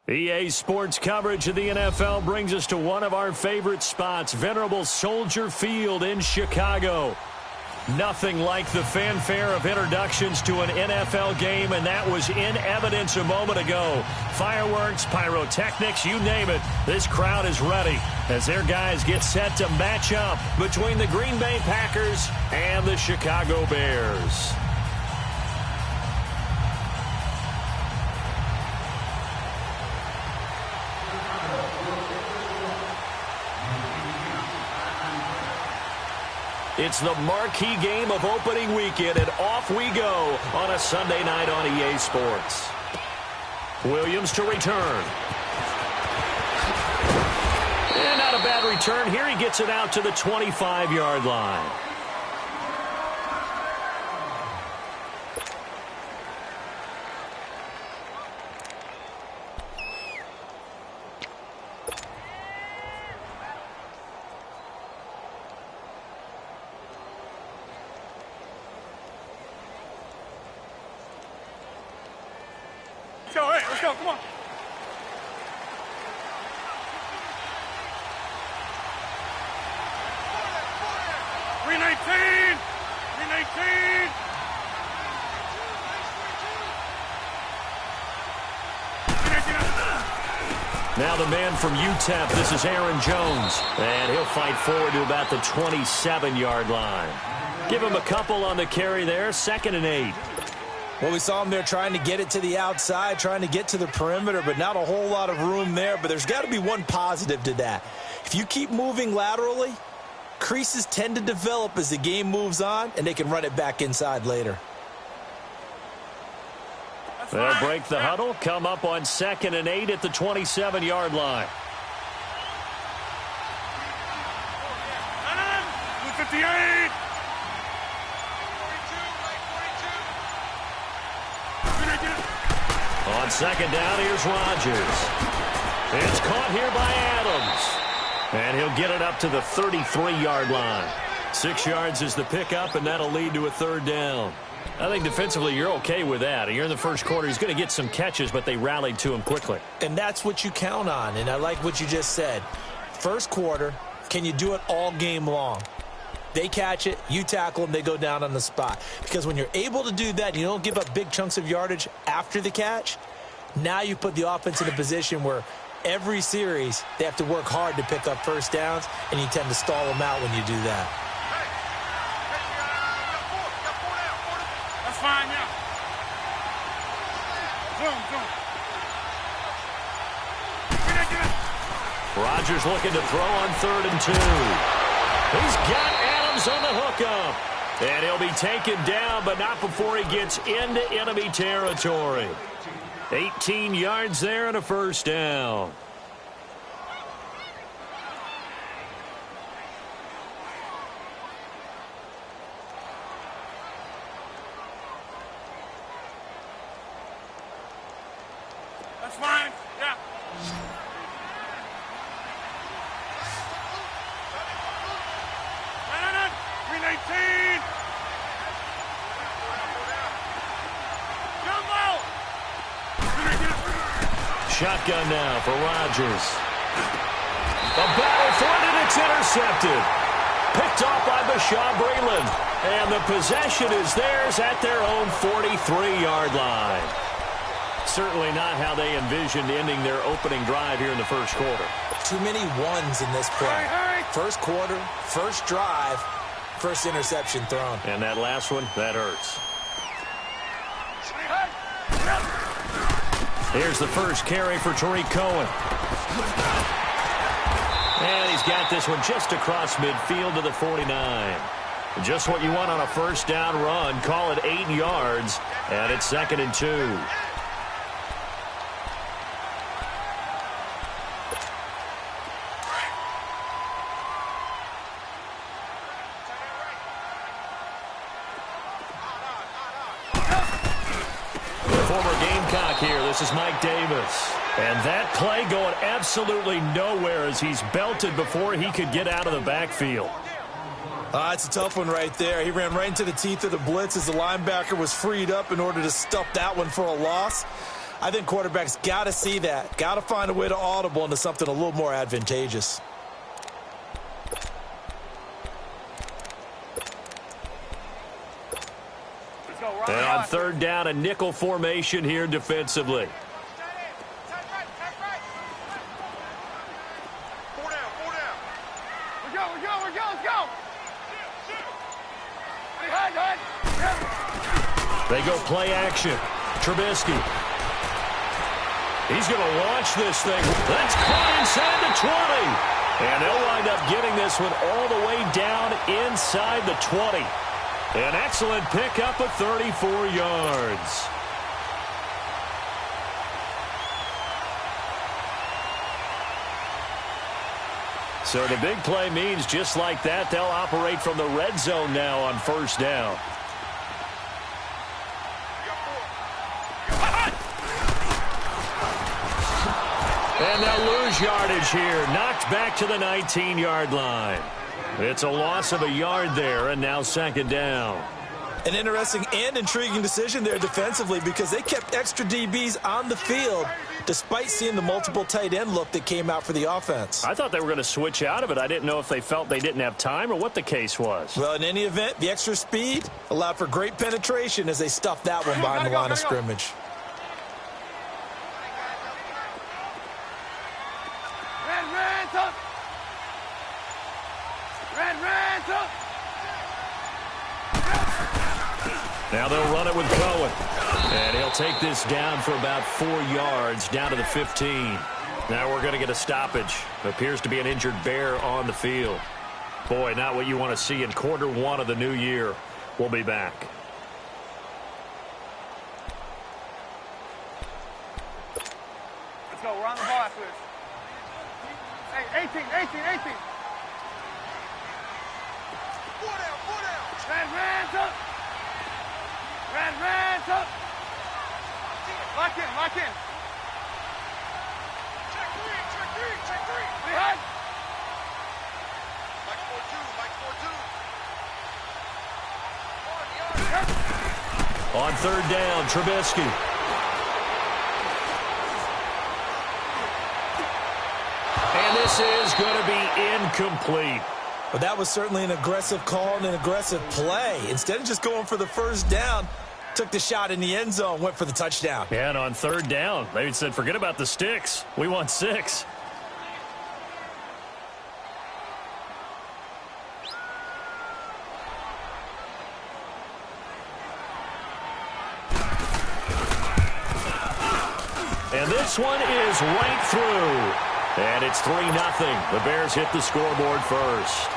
EA Sports coverage of the NFL brings us to one of our favorite spots, venerable Soldier Field in Chicago. Nothing like the fanfare of introductions to an NFL game, and that was in evidence a moment ago. Fireworks, pyrotechnics, you name it. This crowd is ready as their guys get set to match up between the Green Bay Packers and the Chicago Bears. It's the marquee game of opening weekend, and off we go on a Sunday night on EA Sports. Williams to return. And not a bad return. Here he gets it out to the 25-yard line. Let's go, come on. $319. Now the man from UTEP, this is Aaron Jones. And he'll fight forward to about the 27-yard line. Give him a couple on the carry there, 2nd and 8. Well, we saw him there trying to get it to the outside, trying to get to the perimeter, but not a whole lot of room there. But there's got to be one positive to that. If you keep moving laterally, creases tend to develop as the game moves on, and they can run it back inside later. They'll break the huddle, come up on 2nd and 8 at the 27-yard line. 58. On 2nd down, here's Rodgers. It's caught here by Adams. And he'll get it up to the 33-yard line. 6 yards is the pickup, and that'll lead to a 3rd down. I think defensively you're okay with that. You're in the first quarter. He's going to get some catches, but they rallied to him quickly. And that's what you count on, and I like what you just said. First quarter, can you do it all game long? They catch it, you tackle them, they go down on the spot. Because when you're able to do that and you don't give up big chunks of yardage after the catch, now you put the offense in a position where every series they have to work hard to pick up first downs, and you tend to stall them out when you do that. That's fine, yeah. Zoom. Rodgers looking to throw on 3rd and 2. He's got Adams on the hookup. And he'll be taken down, but not before he gets into enemy territory. 18 yards there and a 1st down. That's fine, yeah. No. 319. Shotgun now for Rodgers. The battle for it, and it's intercepted. Picked off by Bashaw Breeland. And the possession is theirs at their own 43-yard line. Certainly not how they envisioned ending their opening drive here in the first quarter. Too many ones in this play. First quarter, first drive, first interception thrown. And that last one, that hurts. Here's the first carry for Tariq Cohen. And he's got this one just across midfield to the 49. Just what you want on a first down run. Call it 8 yards, and it's 2nd and 2. Here, this is Mike Davis. And that play going absolutely nowhere as he's belted before he could get out of the backfield. It's a tough one right there. He ran right into the teeth of the blitz as the linebacker was freed up in order to stuff that one for a loss. I think quarterbacks got to see that. Got to find a way to audible into something a little more advantageous. And on third down, a nickel formation here defensively. They go play action. Trubisky. He's going to launch this thing. That's caught inside the 20. And they'll wind up getting this one all the way down inside the 20. An excellent pickup of 34 yards. So the big play means just like that, they'll operate from the red zone now on first down. And they'll lose yardage here. Knocked back to the 19-yard line. It's a loss of a yard there, and now second down. An interesting and intriguing decision there defensively because they kept extra DBs on the field despite seeing the multiple tight end look that came out for the offense. I thought they were going to switch out of it. I didn't know if they felt they didn't have time or what the case was. Well, in any event, the extra speed allowed for great penetration as they stuffed that one behind the line of scrimmage. Now they'll run it with Cohen. And he'll take this down for about 4 yards, down to the 15. Now we're going to get a stoppage. Appears to be an injured Bear on the field. Boy, not what you want to see in quarter one of the new year. We'll be back. Let's go. We're on the ball after this. Hey, 18. Four down. Hands up. Red up. Lock in. Check three. Behind. Mike 4-2. On third down, Trubisky. And this is going to be incomplete. But that was certainly an aggressive call and an aggressive play. Instead of just going for the first down, took the shot in the end zone, went for the touchdown. Yeah, and on third down, they said, forget about the sticks. We want 6. And this one is right through. And it's 3-0. The Bears hit the scoreboard first.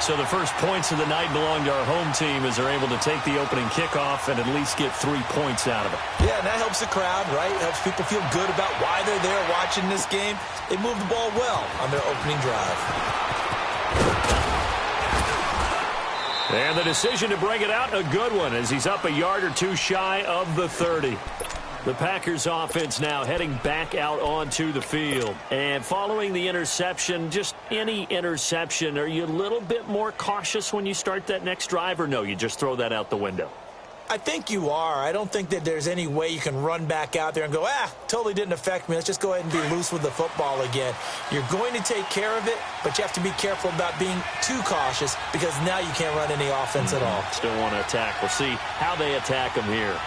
So the first points of the night belong to our home team as they're able to take the opening kickoff and at least get 3 points out of it. Yeah, and that helps the crowd, right? It helps people feel good about why they're there watching this game. They moved the ball well on their opening drive. And the decision to bring it out, a good one, as he's up a yard or two shy of the 30. The Packers offense now heading back out onto the field. And following the interception, just any interception, are you a little bit more cautious when you start that next drive, or no, you just throw that out the window? I think you are. I don't think that there's any way you can run back out there and go, totally didn't affect me. Let's just go ahead and be loose with the football again. You're going to take care of it, but you have to be careful about being too cautious because now you can't run any offense at all. Still want to attack. We'll see how they attack them here.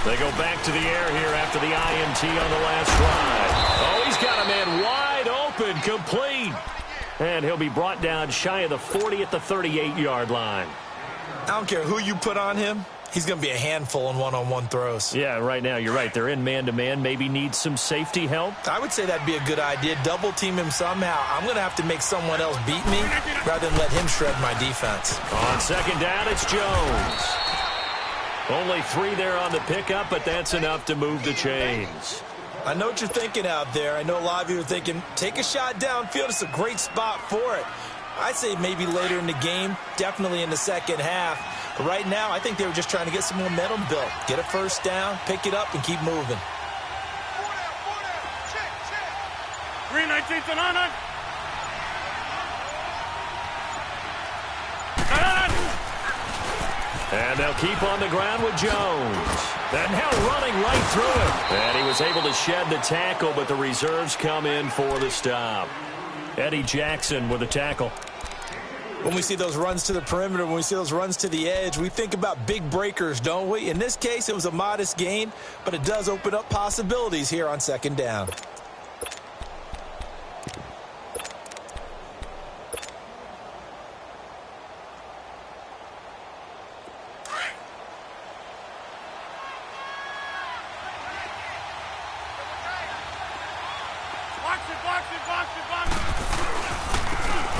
They go back to the air here after the INT on the last drive. Oh, he's got a man wide open, complete. And he'll be brought down shy of the 40 at the 38-yard line. I don't care who you put on him. He's going to be a handful in one-on-one throws. Yeah, right now, you're right. They're in man-to-man. Maybe needs some safety help. I would say that'd be a good idea. Double team him somehow. I'm going to have to make someone else beat me rather than let him shred my defense. On second down, it's Jones. Only 3 there on the pickup, but that's enough to move the chains. I know what you're thinking out there. I know a lot of you are thinking, take a shot downfield. It's a great spot for it. I'd say maybe later in the game, definitely in the second half. But right now, I think they were just trying to get some momentum built. Get a first down, pick it up, and keep moving. 3-19 to 9-9. And they'll keep on the ground with Jones. And now running right through it. And he was able to shed the tackle, but the reserves come in for the stop. Eddie Jackson with a tackle. When we see those runs to the perimeter, when we see those runs to the edge, we think about big breakers, don't we? In this case, it was a modest gain, but it does open up possibilities here on second down.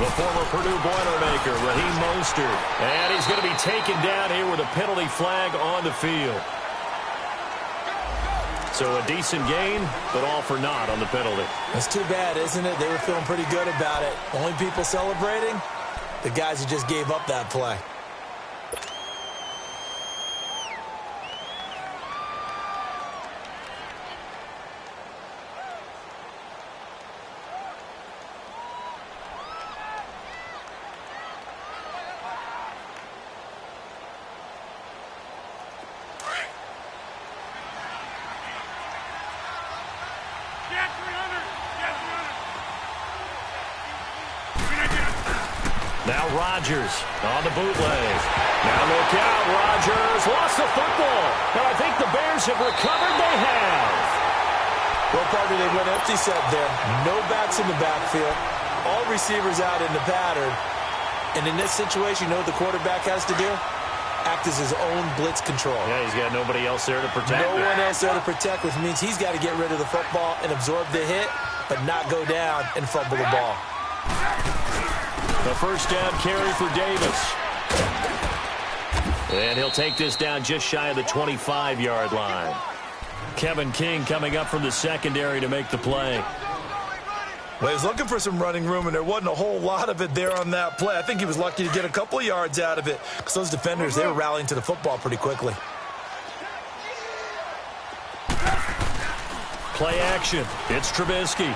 The former Purdue Boilermaker, Raheem Mostert. And he's going to be taken down here with a penalty flag on the field. So a decent gain, but all for naught on the penalty. That's too bad, isn't it? They were feeling pretty good about it. Only people celebrating, the guys who just gave up that play. Now Rodgers on the bootleg. Now look out, Rodgers lost the football. Now I think the Bears have recovered. They have. Well, partner, they went empty set there. No backs in the backfield. All receivers out in the pattern. And in this situation, you know what the quarterback has to do? Act as his own blitz control. Yeah, he's got nobody else there to protect. No one else there to protect, which means he's got to get rid of the football and absorb the hit, but not go down and fumble the ball. The first down carry for Davis. And he'll take this down just shy of the 25-yard line. Kevin King coming up from the secondary to make the play. Well, he was looking for some running room, and there wasn't a whole lot of it there on that play. I think he was lucky to get a couple of yards out of it because those defenders, they were rallying to the football pretty quickly. Play action. It's Trubisky.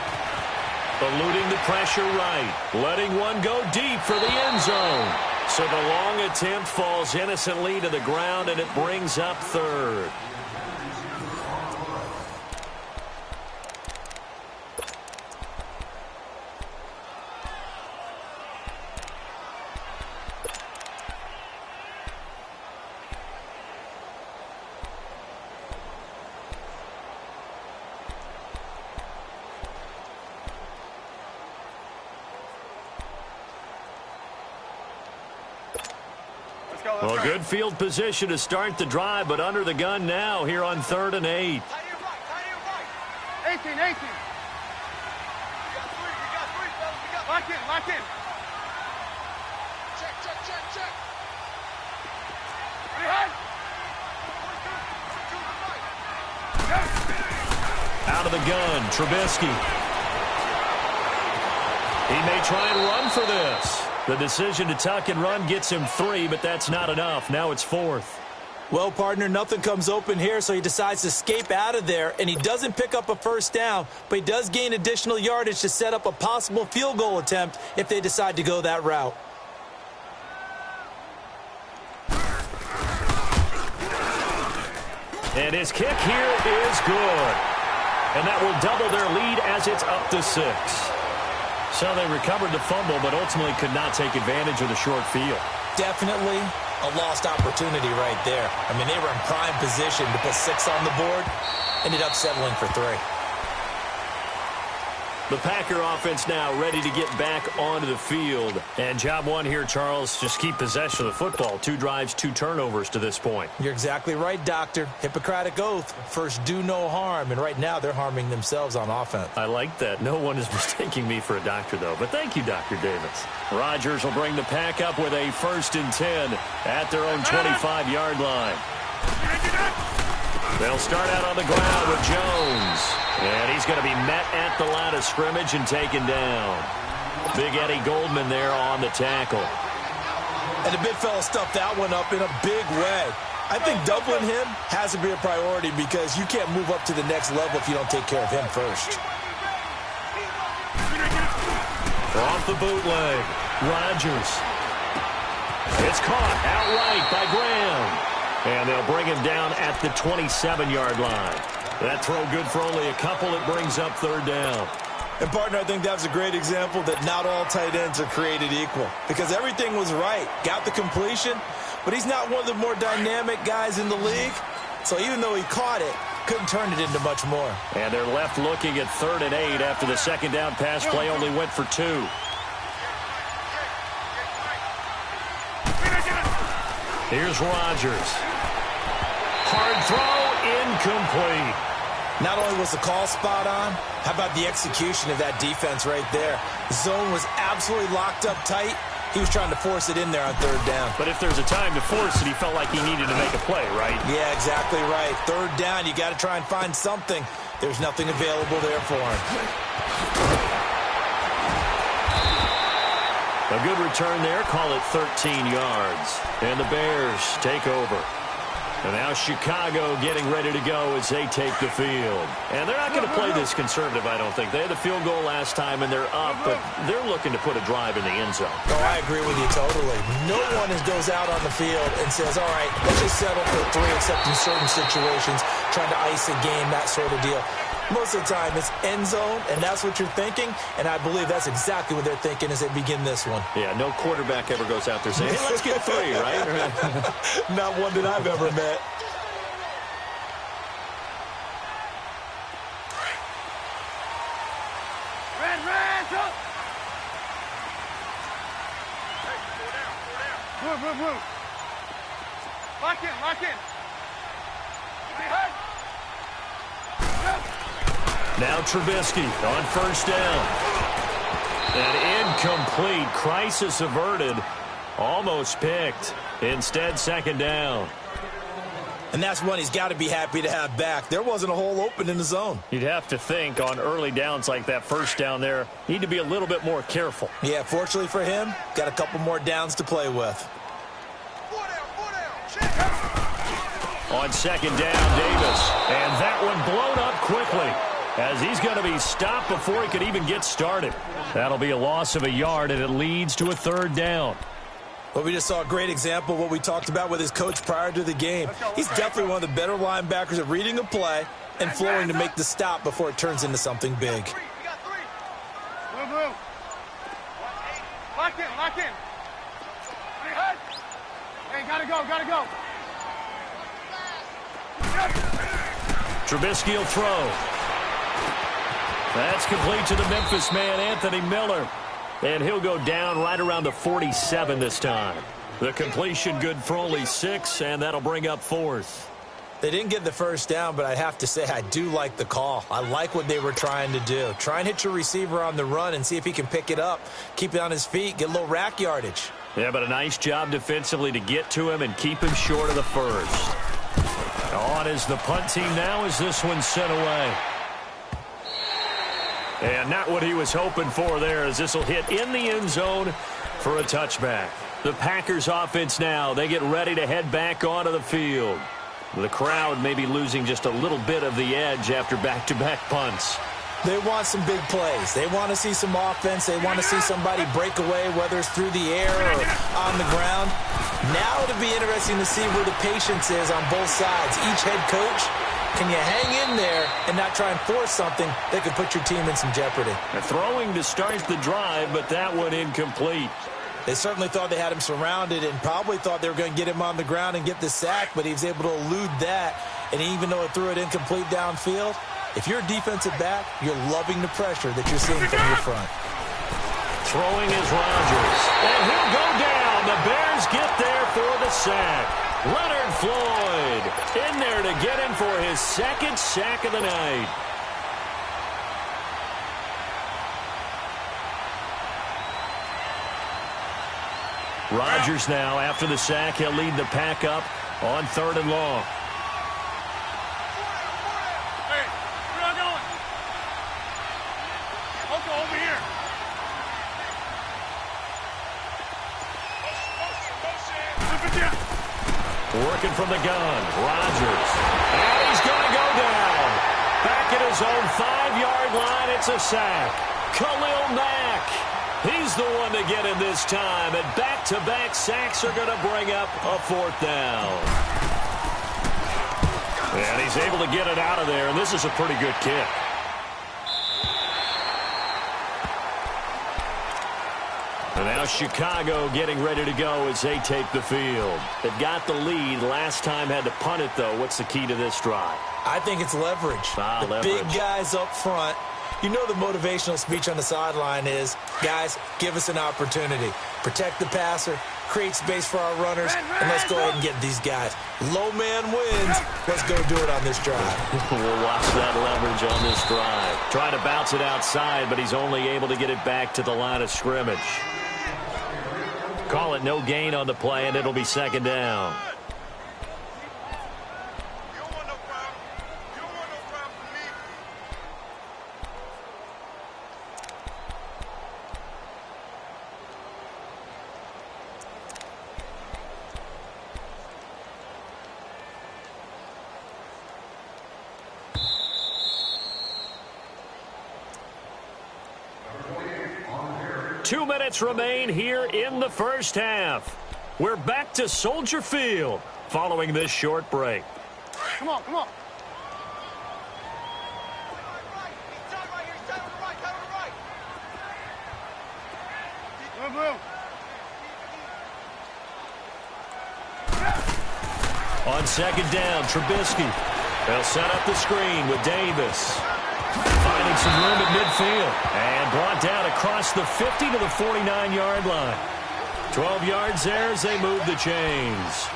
Eluding the pressure right. Letting one go deep for the end zone. So the long attempt falls innocently to the ground, and it brings up third. Well, good field position to start the drive, but under the gun now here on 3rd and 8. 18. Lock in. Check. Out of the gun, Trubisky. He may try and run for this. The decision to tuck and run gets him 3, but that's not enough. Now it's 4th. Well, partner, nothing comes open here, so he decides to escape out of there, and he doesn't pick up a first down, but he does gain additional yardage to set up a possible field goal attempt if they decide to go that route. And his kick here is good. And that will double their lead as it's up to 6. So they recovered the fumble, but ultimately could not take advantage of the short field. Definitely a lost opportunity right there. I mean, they were in prime position to put 6 on the board, ended up settling for 3. The Packer offense now ready to get back onto the field. And job one here, Charles, just keep possession of the football. 2 drives, 2 turnovers to this point. You're exactly right, Doctor. Hippocratic oath. First, do no harm. And right now, they're harming themselves on offense. I like that. No one is mistaking me for a doctor, though. But thank you, Dr. Davis. Rodgers will bring the Pack up with a 1st and 10 at their own 25-yard line. They'll start out on the ground with Jones. And he's going to be met at the line of scrimmage and taken down. Big Eddie Goldman there on the tackle. And the big fella stuffed that one up in a big way. I think doubling him has to be a priority because you can't move up to the next level if you don't take care of him first. Off the bootleg, Rodgers. It's caught outright by Graham. And they'll bring him down at the 27-yard line. That throw good for only a couple. It brings up third down. And, partner, I think that's a great example that not all tight ends are created equal. Because everything was right. Got the completion, but he's not one of the more dynamic guys in the league. So even though he caught it, couldn't turn it into much more. And they're left looking at 3rd and 8 after the second down pass play only went for 2. Here's Rodgers. Hard throw, incomplete. Not only was the call spot on, how about the execution of that defense right there? The zone was absolutely locked up tight. He was trying to force it in there on 3rd down. But if there's a time to force it, he felt like he needed to make a play, right? Yeah, exactly right. 3rd down, you got to try and find something. There's nothing available there for him. A good return there. Call it 13 yards. And the Bears take over. And now Chicago getting ready to go as they take the field. And they're not going to play this conservative, I don't think. They had the field goal last time, and they're up, but they're looking to put a drive in the end zone. Oh, I agree with you totally. No one goes out on the field and says, all right, let's just settle for 3, except in certain situations, trying to ice a game, that sort of deal. Most of the time, it's end zone, and that's what you're thinking, and I believe that's exactly what they're thinking as they begin this one. Yeah, no quarterback ever goes out there saying, hey, let's get 3, right? Not one that I've ever met. Red, go! Hey, four down. Move. Lock in. Now Trubisky on 1st down. An incomplete. Crisis averted. Almost picked. Instead, 2nd down. And that's one he's got to be happy to have back. There wasn't a hole open in the zone. You'd have to think on early downs like that 1st down there, need to be a little bit more careful. Yeah, fortunately for him, got a couple more downs to play with. 4 down. On 2nd down, Davis. And that one blown up quickly, as he's going to be stopped before he could even get started. That'll be a loss of a yard, and it leads to a 3rd down. Well, we just saw a great example of what we talked about with his coach prior to the game. He's definitely one of the better linebackers at reading a play and flowing to make the stop before it turns into something big. Move. Lock in. Hey, gotta go. Trubisky will throw. That's complete to the Memphis man, Anthony Miller. And he'll go down right around the 47 this time. The completion good for only 6, and that'll bring up 4th. They didn't get the 1st down, but I have to say I do like the call. I like what they were trying to do. Try and hit your receiver on the run and see if he can pick it up, keep it on his feet, get a little rack yardage. Yeah, but a nice job defensively to get to him and keep him short of the 1st. On is the punt team now as this one's sent away. And not what he was hoping for there, as this will hit in the end zone for a touchback. The Packers offense now, they get ready to head back onto the field. The crowd may be losing just a little bit of the edge after back-to-back punts. They want some big plays. They want to see some offense. They want to see somebody break away, whether it's through the air or on the ground. Now it'll be interesting to see where the patience is on both sides. Each head coach, can you hang in there and not try and force something that could put your team in some jeopardy? They're throwing to start the drive, but that one incomplete. They certainly thought they had him surrounded and probably thought they were going to get him on the ground and get the sack, but he was able to elude that. And even though it threw it incomplete downfield, if you're a defensive back, you're loving the pressure that you're seeing from your front. Throwing is Rodgers. And he'll go down. The Bears get there for the sack. Leonard Floyd in there to get him for his 2nd sack of the night. Rodgers now, after the sack, he'll lead the pack up on 3rd and long. Hey, where are you going? Okay, over here. Working from the gun, Rodgers. And he's going to go down. Back at his own 5-yard line, it's a sack. Khalil Mack. He's the one to get him this time, and back-to-back sacks are going to bring up a 4th down. And he's able to get it out of there, and this is a pretty good kick. And now Chicago getting ready to go as they take the field. They've got the lead. Last time had to punt it, though. What's the key to this drive? I think it's leverage. The big guys up front. You know the motivational speech on the sideline is, guys, give us an opportunity. Protect the passer, create space for our runners, and let's go ahead and get these guys. Low man wins. Let's go do it on this drive. We'll watch that leverage on this drive. Trying to bounce it outside, but he's only able to get it back to the line of scrimmage. Call it no gain on the play, and it'll be 2nd down. Two minutes remain here in the first half. We're back to Soldier Field following this short break. Come on, come on. Move. On 2nd down, Trubisky. They'll set up the screen with Davis. Finding some room at midfield. And brought down across the 50 to the 49-yard line. 12 yards there as they move the chains.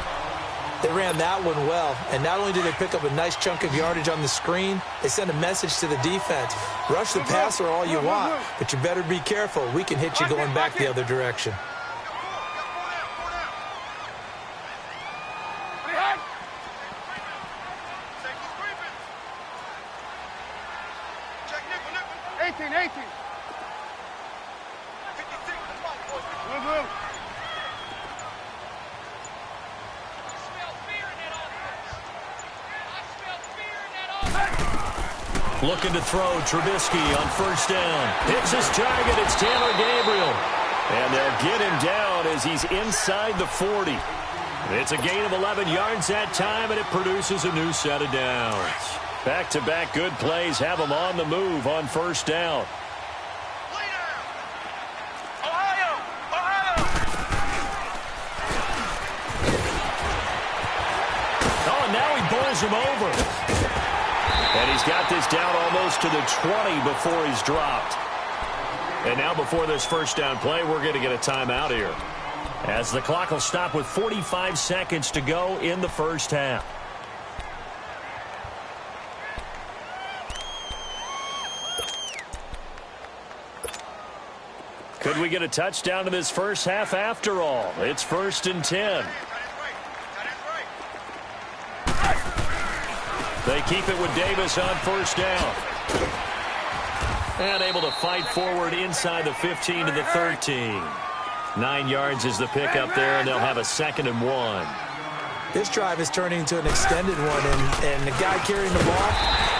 They ran that one well, and not only did they pick up a nice chunk of yardage on the screen, they sent a message to the defense. Rush the passer all you want, but you better be careful. We can hit you going back the other direction. Looking to throw, Trubisky on 1st down. Hits his target, it's Taylor Gabriel. And they'll get him down as he's inside the 40. It's a gain of 11 yards that time, and it produces a new set of downs. Back-to-back good plays have him on the move on 1st down. Oh, and now he bowls him over. And he's got this down almost to the 20 before he's dropped. And now before this 1st down play, we're going to get a timeout here, as the clock will stop with 45 seconds to go in the first half. Could we get a touchdown in this first half after all? It's 1st and 10. They keep it with Davis on 1st down. And able to fight forward inside the 15 to the 13. 9 yards is the pickup there, and they'll have a 2nd and 1. This drive is turning into an extended one, and the guy carrying the ball,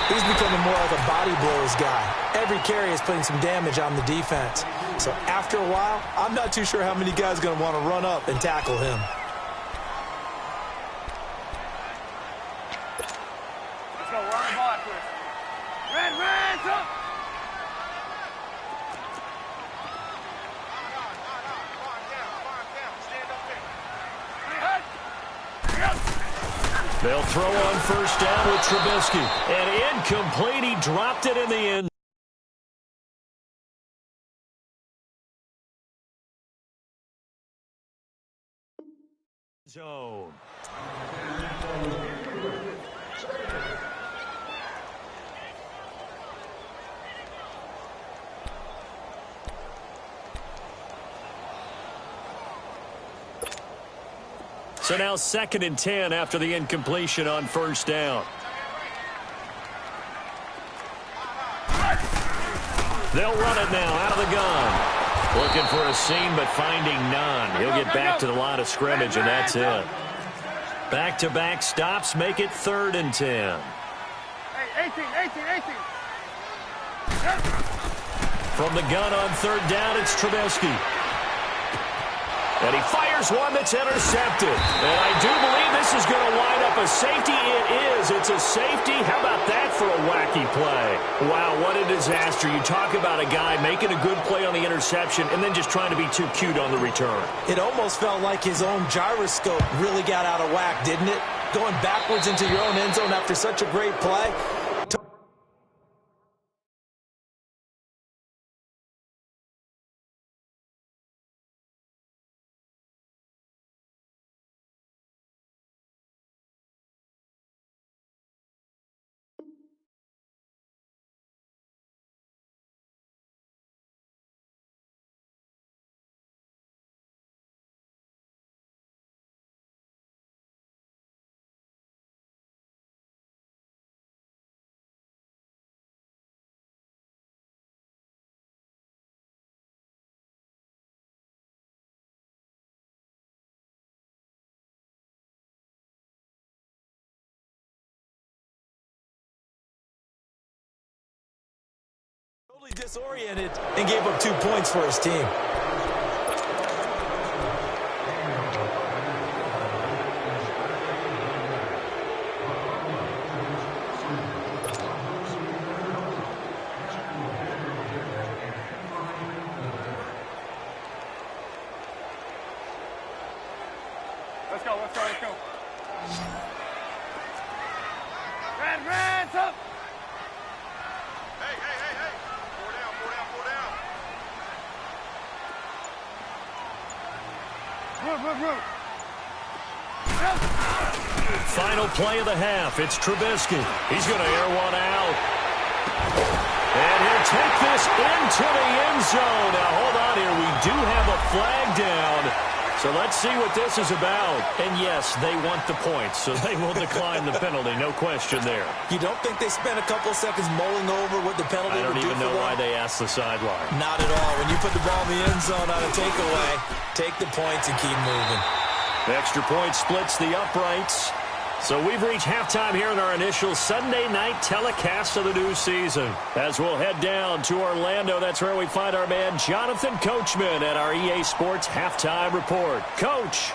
he's becoming more like a body blows guy. Every carry is putting some damage on the defense. So after a while, I'm not too sure how many guys are going to want to run up and tackle him. They'll throw on 1st down with Trubisky. And incomplete. He dropped it in the end zone. So now 2nd and 10 after the incompletion on 1st down. They'll run it now out of the gun. Looking for a seam, but finding none. He'll get back to the line of scrimmage, and that's it. Back-to-back stops make it 3rd and 10. Hey, 18. From the gun on third down, it's Trubisky. And he fires one that's intercepted. And I do believe this is going to wind up a safety. It is. It's a safety. How about that for a wacky play? Wow, what a disaster. You talk about a guy making a good play on the interception and then just trying to be too cute on the return. It almost felt like his own gyroscope really got out of whack, didn't it? Going backwards into your own end zone after such a great play. Totally disoriented and gave up 2 points for his team. Let's go, let's go, let's go. Red, up! Hey. Four down. Root. Final play of the half. It's Trubisky. He's going to air one out. And he'll take this into the end zone. Now, hold on here. We do have a flag down. So let's see what this is about. And yes, they want the points, so they will decline the penalty. No question there. You don't think they spent a couple of seconds mulling over what the penalty would do for them? I don't even know why they asked the sideline. Not at all. When you put the ball in the end zone on a takeaway, take the points and keep moving. The extra point splits the uprights. So we've reached halftime here in our initial Sunday night telecast of the new season. As we'll head down to Orlando, that's where we find our man Jonathan Coachman at our EA Sports Halftime Report. Coach.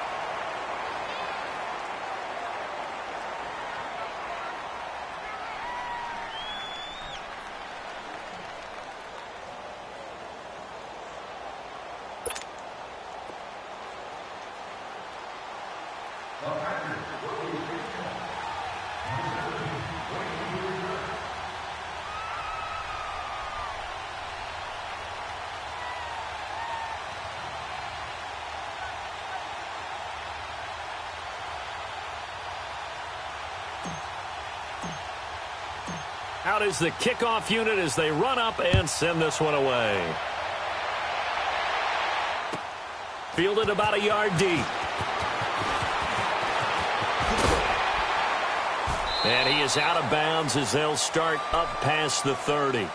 Out is the kickoff unit as they run up and send this one away. Fielded about a yard deep. And he is out of bounds as they'll start up past the 30.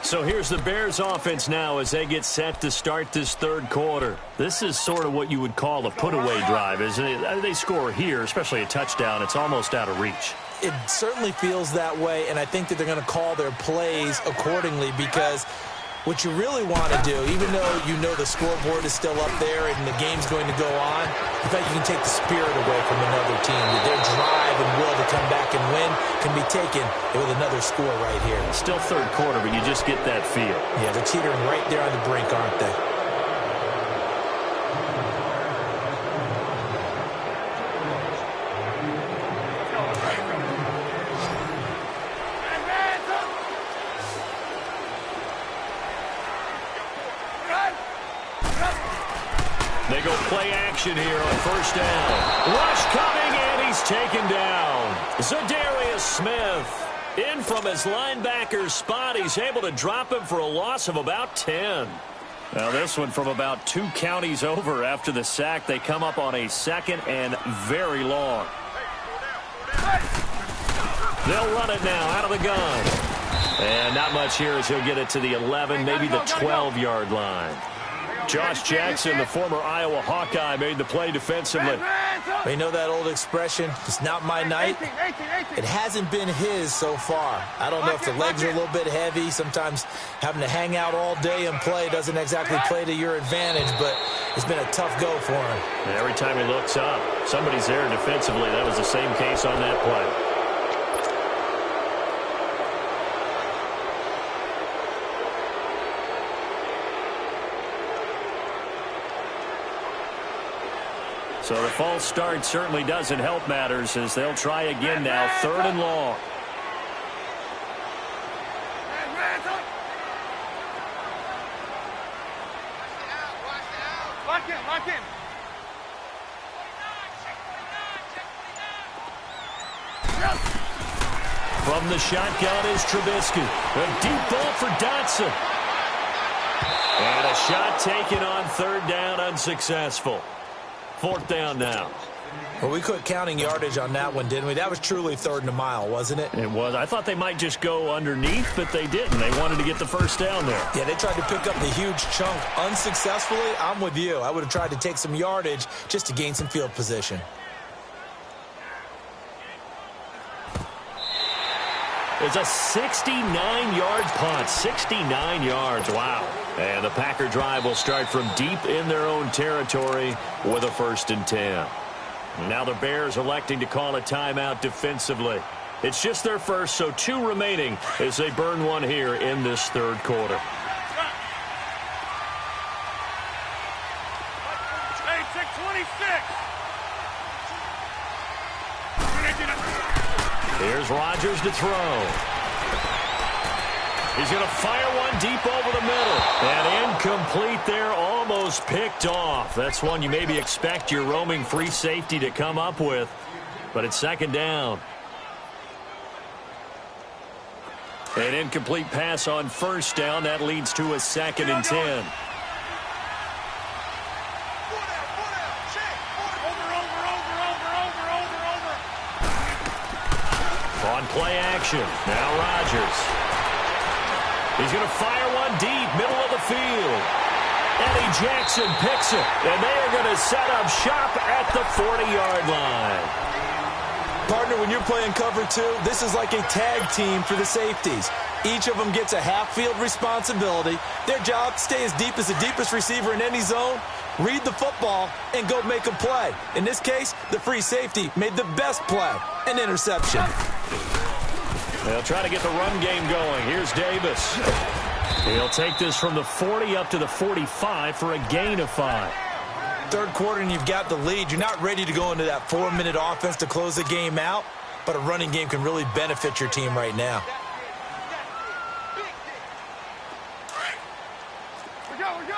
So here's the Bears offense now as they get set to start this third quarter. This is sort of what you would call a put-away drive, isn't it? They score here, especially a touchdown. It's almost out of reach. It certainly feels that way, and I think that they're going to call their plays accordingly because what you really want to do, even though you know the scoreboard is still up there and the game's going to go on, in fact, you can take the spirit away from another team. That their drive and will to come back and win can be taken with another score right here. Still third quarter, but you just get that feel. Yeah, they're teetering right there on the brink, aren't they? They go play action here on first down. Rush coming, and he's taken down. Zadarius Smith in from his linebacker spot. He's able to drop him for a loss of about 10. Now this one from about 2 counties over after the sack. They come up on a second and very long. They'll run it now out of the gun. And not much here as he'll get it to the 11, maybe the 12-yard line. Josh Jackson, the former Iowa Hawkeye, made the play defensively. You know that old expression, it's not my night? It hasn't been his so far. I don't know if the legs are a little bit heavy. Sometimes having to hang out all day and play doesn't exactly play to your advantage, but it's been a tough go for him. And every time he looks up, somebody's there defensively. That was the same case on that play. So the false start certainly doesn't help matters as they'll try again now, 3rd and long. Lock in. From the shotgun is Trubisky. A deep ball for Dotson. And a shot taken on 3rd down, unsuccessful. 4th down now. Well, we quit counting yardage on that one, didn't we? That was truly 3rd and a mile, wasn't it? It was. I thought they might just go underneath, but they didn't. They wanted to get the 1st down there. Yeah, they tried to pick up the huge chunk unsuccessfully. I'm with you. I would have tried to take some yardage just to gain some field position. It's a 69-yard punt. 69 yards. Wow. And the Packer drive will start from deep in their own territory with a 1st and 10. Now the Bears electing to call a timeout defensively. It's just their first, so 2 remaining as they burn one here in this 3rd quarter. Hey, 626. Here's Rodgers to throw. He's going to fire one deep over the middle. And incomplete there, almost picked off. That's one you maybe expect your roaming free safety to come up with. But it's 2nd down. An incomplete pass on 1st down. That leads to a 2nd and 10. On play action. Now Rodgers. He's going to fire one deep, middle of the field. Eddie Jackson picks it, and they are going to set up shop at the 40-yard line. Partner, when you're playing cover 2, this is like a tag team for the safeties. Each of them gets a half-field responsibility. Their job, stay as deep as the deepest receiver in any zone, read the football, and go make a play. In this case, the free safety made the best play, an interception. They'll try to get the run game going. Here's Davis. He'll take this from the 40 up to the 45 for a gain of 5. 3rd quarter and you've got the lead. You're not ready to go into that 4-minute offense to close the game out, but a running game can really benefit your team right now. Let's go. We go.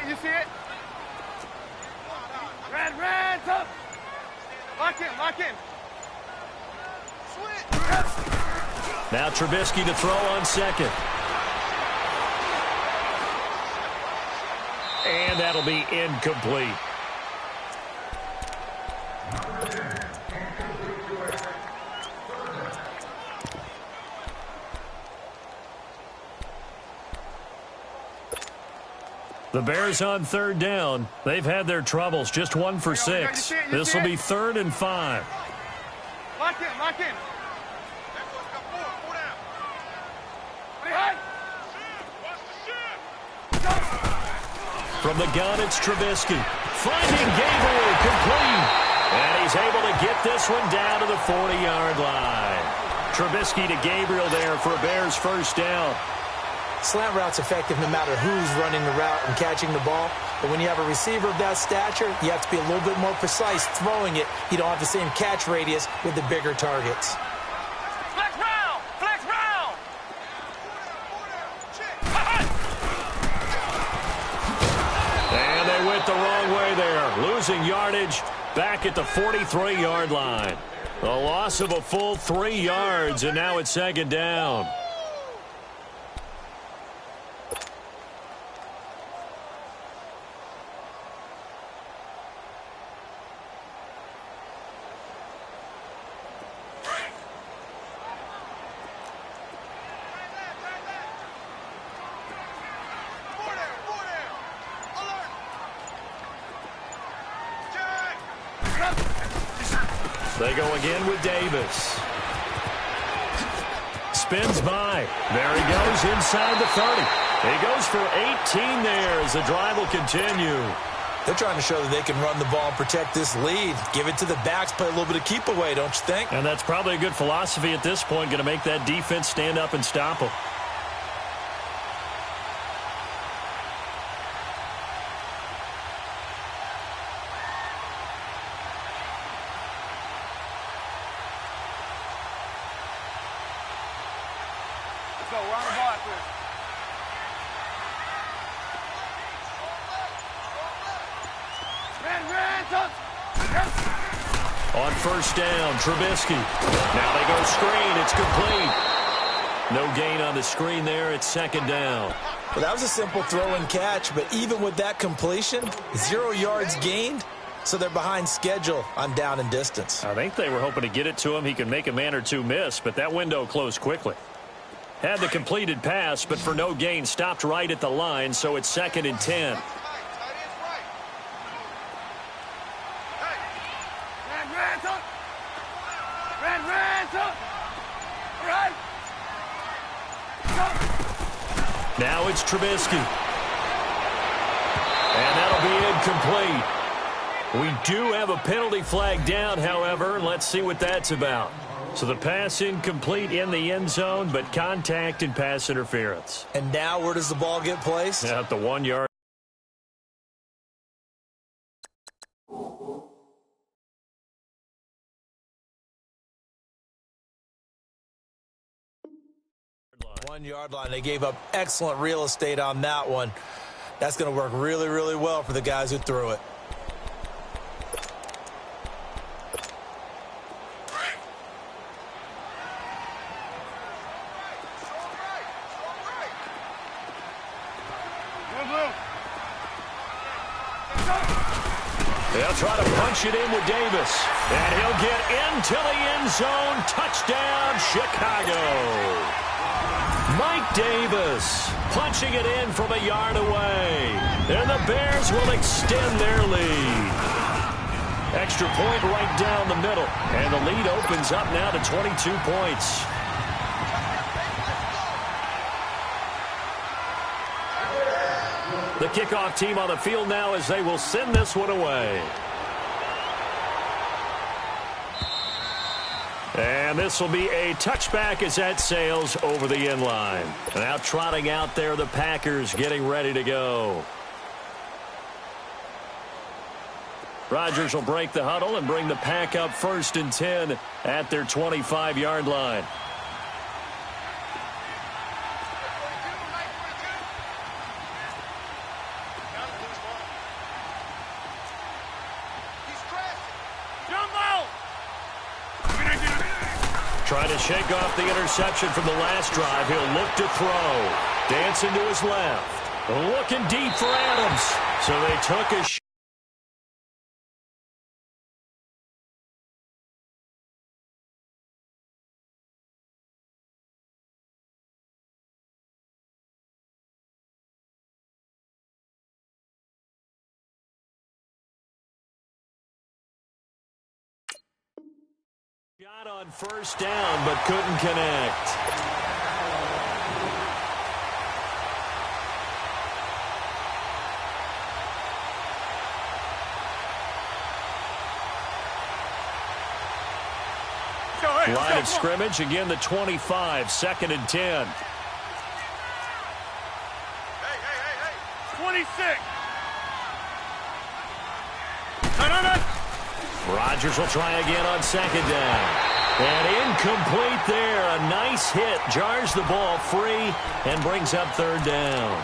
You see it? Red, up. Lock in. Now Trubisky to throw on 2nd. And that'll be incomplete. The Bears on 3rd down. They've had their troubles. Just 1 for 6. This will be 3rd and 5. Lock in. From the gun, it's Trubisky. Finding Gabriel, complete. And he's able to get this one down to the 40-yard line. Trubisky to Gabriel there for a Bears 1st down. Slant route's effective no matter who's running the route and catching the ball. But when you have a receiver of that stature, you have to be a little bit more precise throwing it. You don't have the same catch radius with the bigger targets. Flex round. And they went the wrong way there. Losing yardage back at the 43-yard line. A loss of a full 3 yards, and now it's 2nd down. They go again with Davis. Spins by. There he goes inside the 30. He goes for 18 there as the drive will continue. They're trying to show that they can run the ball and protect this lead. Give it to the backs, play a little bit of keep away, don't you think? And that's probably a good philosophy at this point, going to make that defense stand up and stop them. Let's go. Run the ball after this. On first down, Trubisky. Now they go screen. It's complete. No gain on the screen there. It's second down. Well, that was a simple throw and catch, but even with that completion, 0 yards gained, so they're behind schedule on down and distance. I think they were hoping to get it to him. He could make a man or two miss, but that window closed quickly. Had the completed pass, but for no gain, stopped right at the line, so it's 2nd and 10. Now it's Trubisky. And that'll be incomplete. We do have a penalty flag down, however. Let's see what that's about. So the pass incomplete in the end zone, but contact and pass interference. And now where does the ball get placed? At the 1 yard. One-yard line. They gave up excellent real estate on that one. That's going to work really, really well for the guys who threw it. They'll try to punch it in with Davis. And he'll get into the end zone. Touchdown, Chicago. Mike Davis punching it in from a yard away. And the Bears will extend their lead. Extra point right down the middle. And the lead opens up now to 22 points. The kickoff team on the field now as they will send this one away. And this will be a touchback as that sails over the end line. Now trotting out there, the Packers getting ready to go. Rodgers will break the huddle and bring the pack up 1st and 10 at their 25-yard line. Trying to shake off the interception from the last drive. He'll look to throw. Dancing to his left. Looking deep for Adams. So they took a shot. Shot on first down, but couldn't connect. Line of scrimmage, again the 25, 2nd and 10. 26. Rodgers will try again on 2nd down. And incomplete there. A nice hit. Jars the ball free and brings up 3rd down.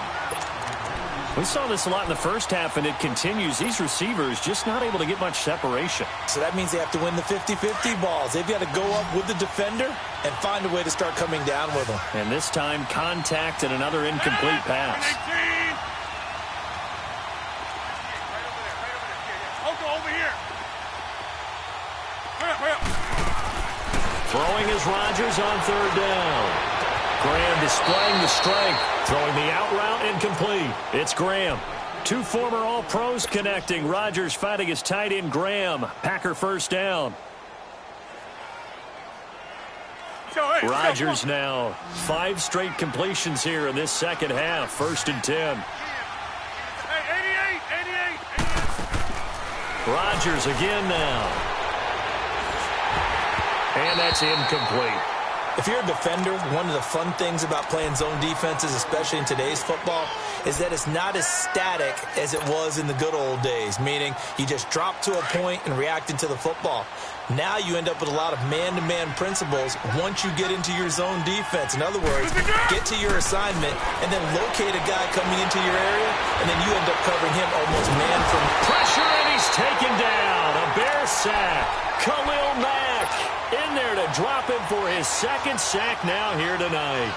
We saw this a lot in the first half, and it continues. These receivers just not able to get much separation. So that means they have to win the 50-50 balls. They've got to go up with the defender and find a way to start coming down with them. And this time, contact and another incomplete pass. Throwing is Rodgers on 3rd down. Graham displaying the strength. Throwing the out route incomplete. It's Graham. 2 former All-Pros connecting. Rodgers fighting his tight end Graham. Packer 1st down. Rodgers now 5 straight completions here in this second half. 1st and 10. Rodgers again now. And that's incomplete. If you're a defender, one of the fun things about playing zone defenses, especially in today's football, is that it's not as static as it was in the good old days, meaning you just drop to a point and react into the football. Now you end up with a lot of man-to-man principles once you get into your zone defense. In other words, get to your assignment and then locate a guy coming into your area, and then you end up covering him almost man from pressure, and he's taken down. A Bear sack. Khalil Mack in there to drop him for his 2nd sack now here tonight.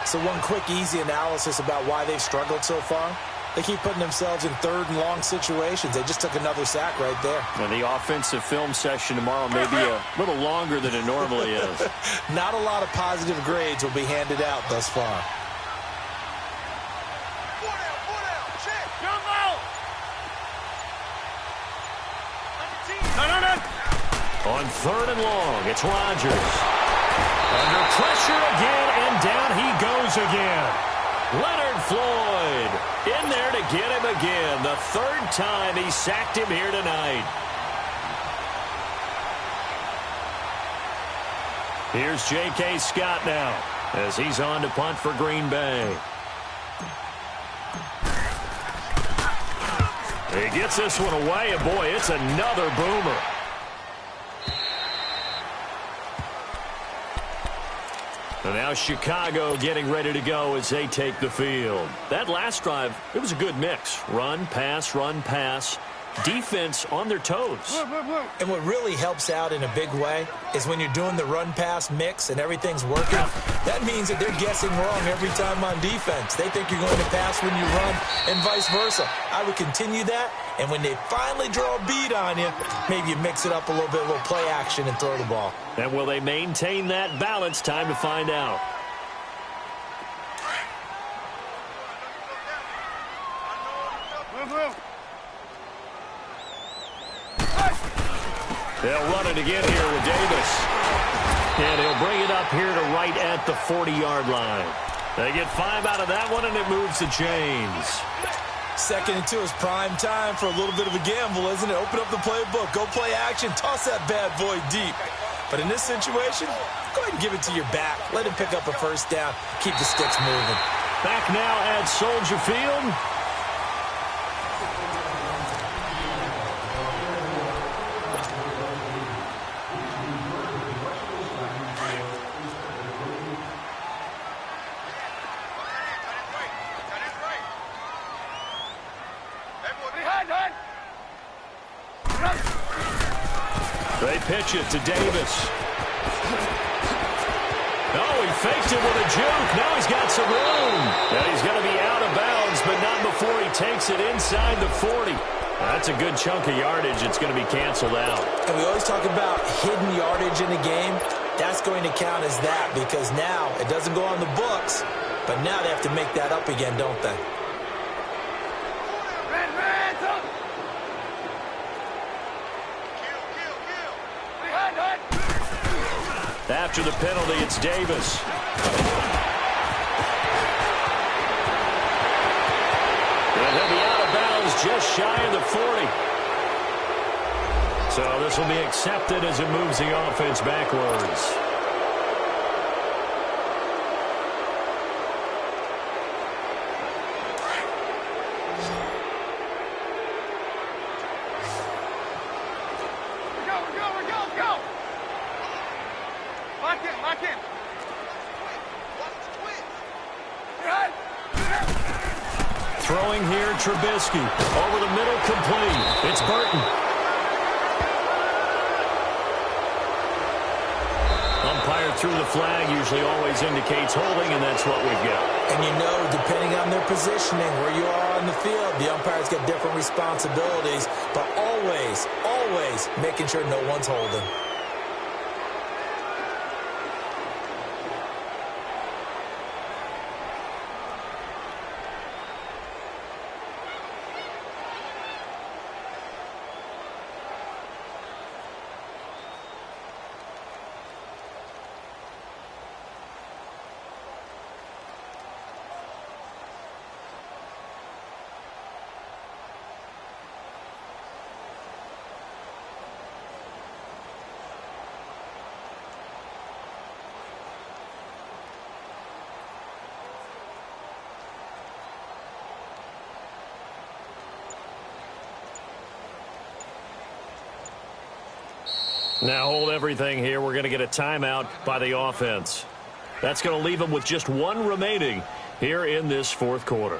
So one quick, easy analysis about why they've struggled so far. They keep putting themselves in 3rd and long situations. They just took another sack right there. And the offensive film session tomorrow may be a little longer than it normally is. Not a lot of positive grades will be handed out thus far. On 3rd and long, it's Rodgers. Under pressure again, and down he goes again. Leonard Floyd in there to get him again. The 3rd time he sacked him here tonight. Here's J.K. Scott now as he's on to punt for Green Bay. He gets this one away, and boy, it's another boomer. And now Chicago getting ready to go as they take the field. That last drive, it was a good mix. Run, pass, defense on their toes. And what really helps out in a big way is when you're doing the run-pass mix and everything's working, that means that they're guessing wrong every time on defense. They think you're going to pass when you run and vice versa. I would continue that, and when they finally draw a beat on you, maybe you mix it up a little bit, a little play action, and throw the ball. And will they maintain that balance? Time to find out. They'll run it again here with Davis. And he'll bring it up here to right at the 40-yard line. They get 5 out of that one, and it moves the chains. 2nd and 2 is prime time for a little bit of a gamble, isn't it? Open up the playbook, go play action, toss that bad boy deep. But in this situation, go ahead and give it to your back. Let him pick up a 1st down. Keep the sticks moving. Back now at Soldier Field. They pitch it to Davis. Oh, he faked it with a juke. Now he's got some room. Now he's going to be out of bounds, but not before he takes it inside the 40. That's a good chunk of yardage. It's going to be canceled out. And we always talk about hidden yardage in the game. That's going to count as that because now it doesn't go on the books, but now they have to make that up again, don't they? After the penalty, it's Davis. And he'll be out of bounds just shy of the 40. So this will be accepted as it moves the offense backwards. Throwing here, Trubisky. Over the middle, complete. It's Burton. Umpire threw the flag, usually always indicates holding, and that's what we've got. And you know, depending on their positioning, where you are on the field, the umpire's got different responsibilities, but always, always making sure no one's holding. Now hold everything here. We're going to get a timeout by the offense. That's going to leave them with just one remaining here in this fourth quarter.